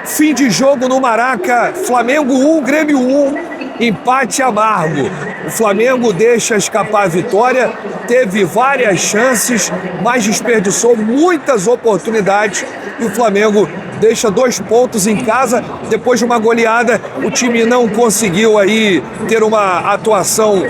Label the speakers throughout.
Speaker 1: Fim de jogo no Maraca, Flamengo 1, Grêmio 1, empate amargo. O Flamengo deixa escapar a vitória, teve várias chances, mas desperdiçou muitas oportunidades e o Flamengo deixa 2 pontos em casa. Depois de uma goleada, o time não conseguiu aí ter uma atuação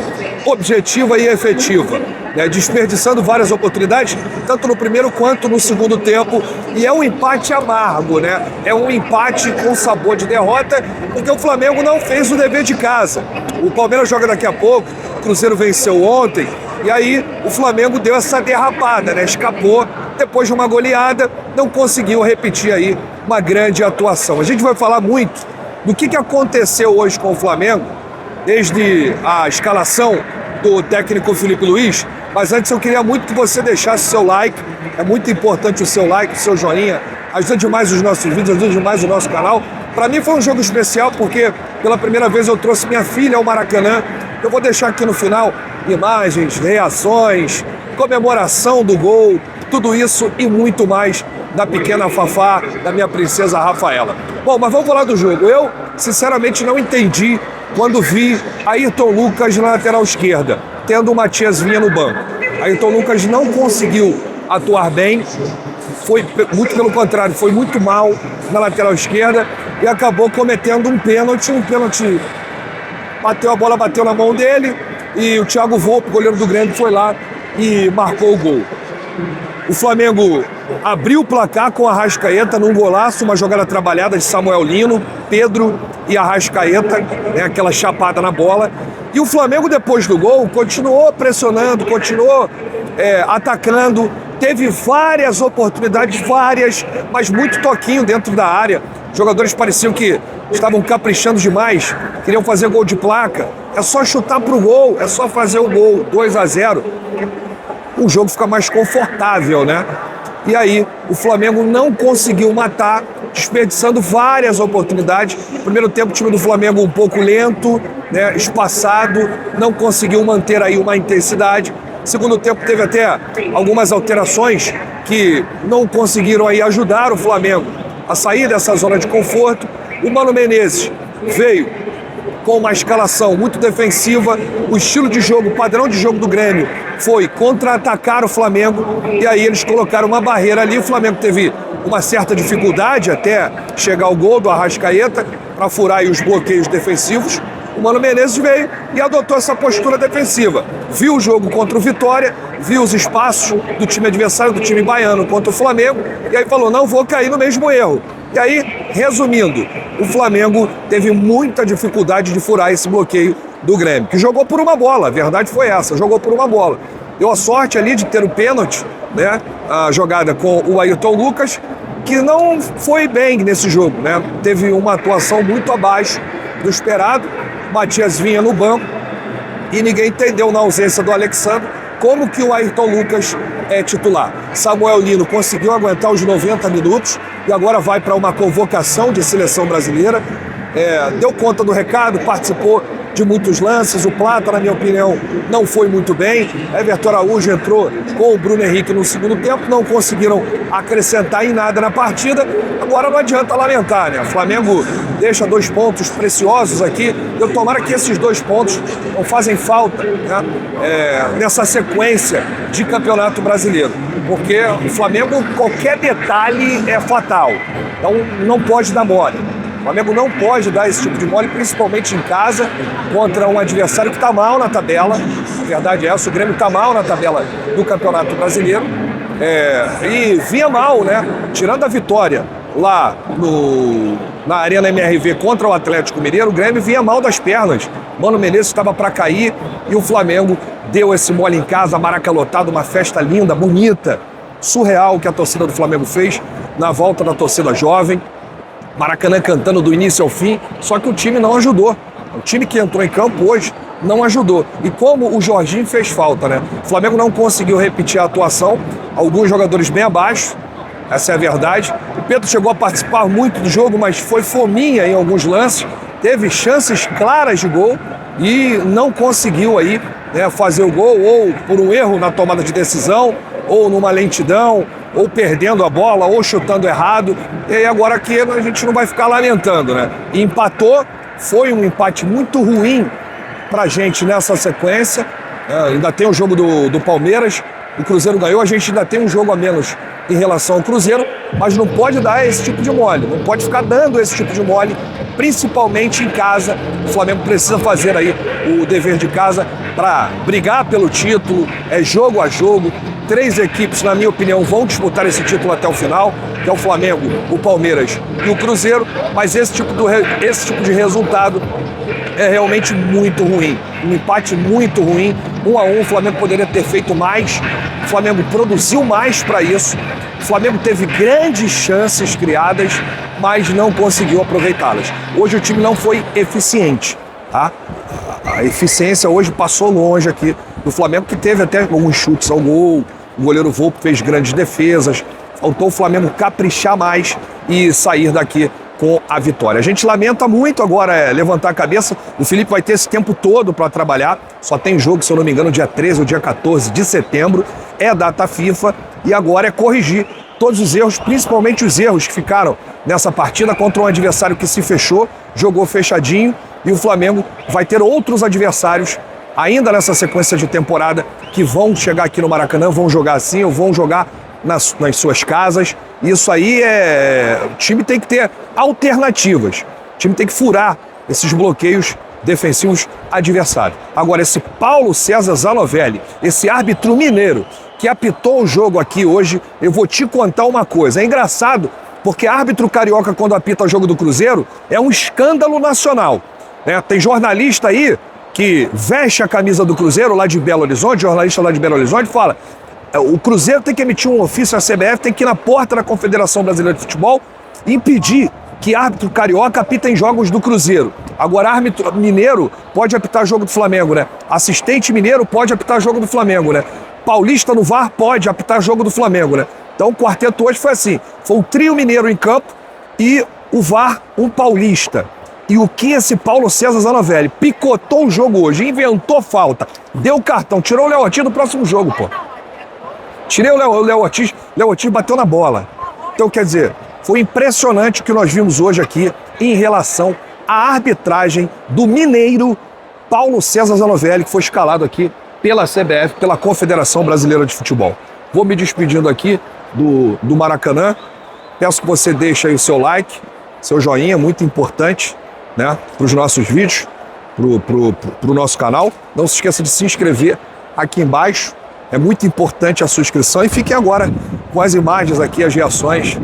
Speaker 1: objetiva e efetiva, né? Desperdiçando várias oportunidades, tanto no primeiro quanto no segundo tempo, e é um empate amargo, né? É um empate com sabor de derrota, porque o Flamengo não fez o dever de casa. O Palmeiras joga daqui a pouco, o Cruzeiro venceu ontem, e aí o Flamengo deu essa derrapada, né? Escapou depois de uma goleada, não conseguiu repetir aí uma grande atuação. A gente vai falar muito do que aconteceu hoje com o Flamengo, desde a escalação do técnico Felipe Luiz, mas antes eu queria muito que você deixasse o seu like, é muito importante o seu like, o seu joinha, ajuda demais os nossos vídeos, ajuda demais o nosso canal. Para mim foi um jogo especial porque pela primeira vez eu trouxe minha filha ao Maracanã. Eu vou deixar aqui no final imagens, reações, comemoração do gol, tudo isso e muito mais da pequena Fafá, da minha princesa Rafaela. Bom, mas vamos falar do jogo. Eu, sinceramente, não entendi quando vi Ayrton Lucas na lateral esquerda, tendo o Matias Vinha no banco. Ayrton Lucas não conseguiu atuar bem, foi muito pelo contrário, foi muito mal na lateral esquerda e acabou cometendo um pênalti. A bola bateu na mão dele e o Thiago Volpi, goleiro do Grêmio, foi lá e marcou o gol. O Flamengo abriu o placar com a Arrascaeta num golaço, uma jogada trabalhada de Samuel Lino, Pedro e Arrascaeta, né, aquela chapada na bola. E o Flamengo, depois do gol, continuou pressionando, continuou atacando, teve várias oportunidades, mas muito toquinho dentro da área. Os jogadores pareciam que estavam caprichando demais, queriam fazer gol de placa. É só chutar pro gol, é só fazer o gol, 2-0. O jogo fica mais confortável, né? E aí, o Flamengo não conseguiu matar, desperdiçando várias oportunidades. No primeiro tempo, o time do Flamengo um pouco lento, né, espaçado, não conseguiu manter aí uma intensidade. Segundo tempo, teve até algumas alterações que não conseguiram aí ajudar o Flamengo a sair dessa zona de conforto. O Mano Menezes veio com uma escalação muito defensiva, o estilo de jogo, o padrão de jogo do Grêmio foi contra-atacar o Flamengo, e aí eles colocaram uma barreira ali. O Flamengo teve uma certa dificuldade até chegar ao gol do Arrascaeta para furar aí os bloqueios defensivos. O Mano Menezes veio e adotou essa postura defensiva. Viu o jogo contra o Vitória, viu os espaços do time adversário, do time baiano contra o Flamengo, e aí falou, não vou cair no mesmo erro. E aí, resumindo, o Flamengo teve muita dificuldade de furar esse bloqueio do Grêmio, que jogou por uma bola, a verdade foi essa, jogou por uma bola. Deu a sorte ali de ter o pênalti, né, a jogada com o Ayrton Lucas, que não foi bem nesse jogo, né, teve uma atuação muito abaixo do esperado. Matias Vinha no banco e ninguém entendeu, na ausência do Alexandre, como que o Ayrton Lucas é titular. Samuel Lino conseguiu aguentar os 90 minutos e agora vai para uma convocação de seleção brasileira. Deu conta do recado, participou de muitos lances. O Plata, na minha opinião, não foi muito bem. Everton Araújo entrou com o Bruno Henrique no segundo tempo, não conseguiram acrescentar em nada na partida. Agora não adianta lamentar, né? O Flamengo deixa 2 pontos preciosos aqui. Eu tomara que esses 2 pontos não fazem falta, né, nessa sequência de campeonato brasileiro. Porque o Flamengo, qualquer detalhe é fatal. Então não pode dar mole. O Flamengo não pode dar esse tipo de mole, principalmente em casa, contra um adversário que está mal na tabela. A verdade é essa, o Grêmio está mal na tabela do Campeonato Brasileiro. E vinha mal, né? Tirando a vitória lá na Arena MRV contra o Atlético Mineiro, o Grêmio vinha mal das pernas. Mano Menezes estava para cair e o Flamengo deu esse mole em casa, Maraca lotado, uma festa linda, bonita, surreal que a torcida do Flamengo fez na volta da torcida jovem. Maracanã cantando do início ao fim, só que o time não ajudou. O time que entrou em campo hoje não ajudou. E como o Jorginho fez falta, né? O Flamengo não conseguiu repetir a atuação, alguns jogadores bem abaixo, essa é a verdade. O Pedro chegou a participar muito do jogo, mas foi fominha em alguns lances, teve chances claras de gol e não conseguiu aí, né, fazer o gol, ou por um erro na tomada de decisão, ou numa lentidão, ou perdendo a bola, ou chutando errado. E aí agora aqui a gente não vai ficar lamentando, né? E empatou, foi um empate muito ruim pra gente nessa sequência. Ainda tem o jogo do Palmeiras, o Cruzeiro ganhou, a gente ainda tem um jogo a menos em relação ao Cruzeiro, mas não pode dar esse tipo de mole, não pode ficar dando esse tipo de mole, principalmente em casa. O Flamengo precisa fazer aí o dever de casa para brigar pelo título, é jogo a jogo. 3 equipes, na minha opinião, vão disputar esse título até o final, que é o Flamengo, o Palmeiras e o Cruzeiro, mas esse tipo de resultado é realmente muito ruim. Um empate muito ruim, 1-1, o Flamengo poderia ter feito mais, o Flamengo produziu mais para isso, o Flamengo teve grandes chances criadas, mas não conseguiu aproveitá-las. Hoje o time não foi eficiente, tá? A eficiência hoje passou longe aqui do Flamengo, que teve até alguns chutes ao gol, o goleiro Volpi fez grandes defesas, faltou o Flamengo caprichar mais e sair daqui com a vitória. A gente lamenta muito agora levantar a cabeça. O Felipe vai ter esse tempo todo para trabalhar. Só tem jogo, se eu não me engano, dia 13 ou dia 14 de setembro. É a data FIFA e agora é corrigir todos os erros, principalmente os erros que ficaram nessa partida contra um adversário que se fechou, jogou fechadinho, e o Flamengo vai ter outros adversários ainda nessa sequência de temporada que vão chegar aqui no Maracanã, vão jogar assim ou vão jogar nas suas casas. Isso aí o time tem que ter alternativas. O time tem que furar esses bloqueios defensivos adversários. Agora, esse Paulo César Zanovelli, esse árbitro mineiro que apitou o jogo aqui hoje, eu vou te contar uma coisa. É engraçado, porque árbitro carioca, quando apita o jogo do Cruzeiro, é um escândalo nacional, né? Tem jornalista aí que veste a camisa do Cruzeiro lá de Belo Horizonte, jornalista lá de Belo Horizonte, fala: o Cruzeiro tem que emitir um ofício à CBF, tem que ir na porta da Confederação Brasileira de Futebol e impedir que árbitro carioca apita em jogos do Cruzeiro. Agora, árbitro mineiro pode apitar jogo do Flamengo, né? Assistente mineiro pode apitar jogo do Flamengo, né? Paulista no VAR pode apitar jogo do Flamengo, né? Então o quarteto hoje foi assim, foi um trio mineiro em campo e o VAR um paulista. E o que esse Paulo César Zanovelli picotou o jogo hoje, inventou falta, deu cartão, tirou o Léo Ortiz do próximo jogo, pô. Tirei o Léo Ortiz bateu na bola. Então, quer dizer, foi impressionante o que nós vimos hoje aqui em relação à arbitragem do mineiro Paulo César Zanovelli, que foi escalado aqui pela CBF, pela Confederação Brasileira de Futebol. Vou me despedindo aqui do Maracanã. Peço que você deixe aí o seu like, seu joinha, muito importante, né, para os nossos vídeos, para o nosso canal. Não se esqueça de se inscrever aqui embaixo. É muito importante a sua inscrição. E fiquem agora com as imagens aqui, as reações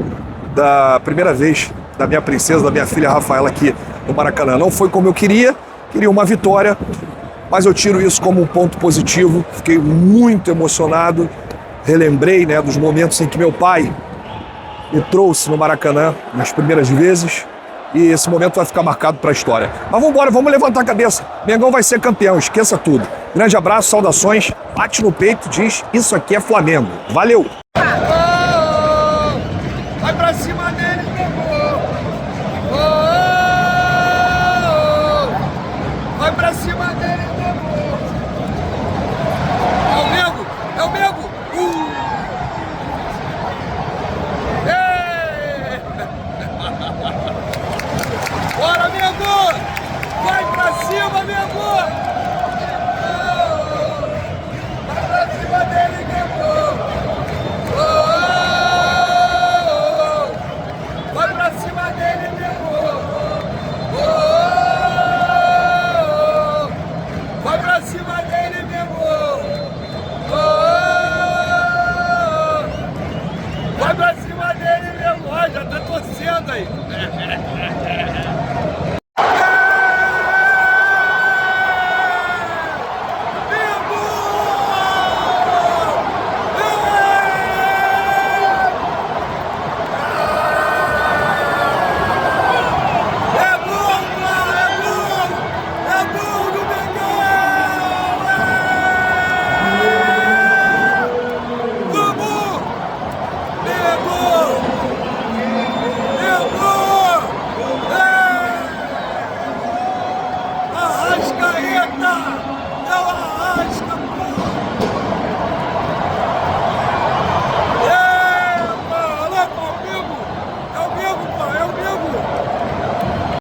Speaker 1: da primeira vez da minha princesa, da minha filha Rafaela aqui no Maracanã. Não foi como eu queria uma vitória, mas eu tiro isso como um ponto positivo. Fiquei muito emocionado, relembrei, né, dos momentos em que meu pai me trouxe no Maracanã nas primeiras vezes, e esse momento vai ficar marcado para a história. Mas vamos embora, vamos levantar a cabeça. Mengão vai ser campeão, esqueça tudo. Grande abraço, saudações, bate no peito, diz: isso aqui é Flamengo. Valeu!
Speaker 2: Vai pra cima dele, vai pra cima dele, é o Mengo, é o Mengo. Bora, Mengo! Vai pra cima, Mengo! Vai pra cima dele, Mengo! Vai pra cima dele, Mengo! Vai pra cima dele, Mengo! Vai pra cima dele, Mengo! Já tá torcendo aí!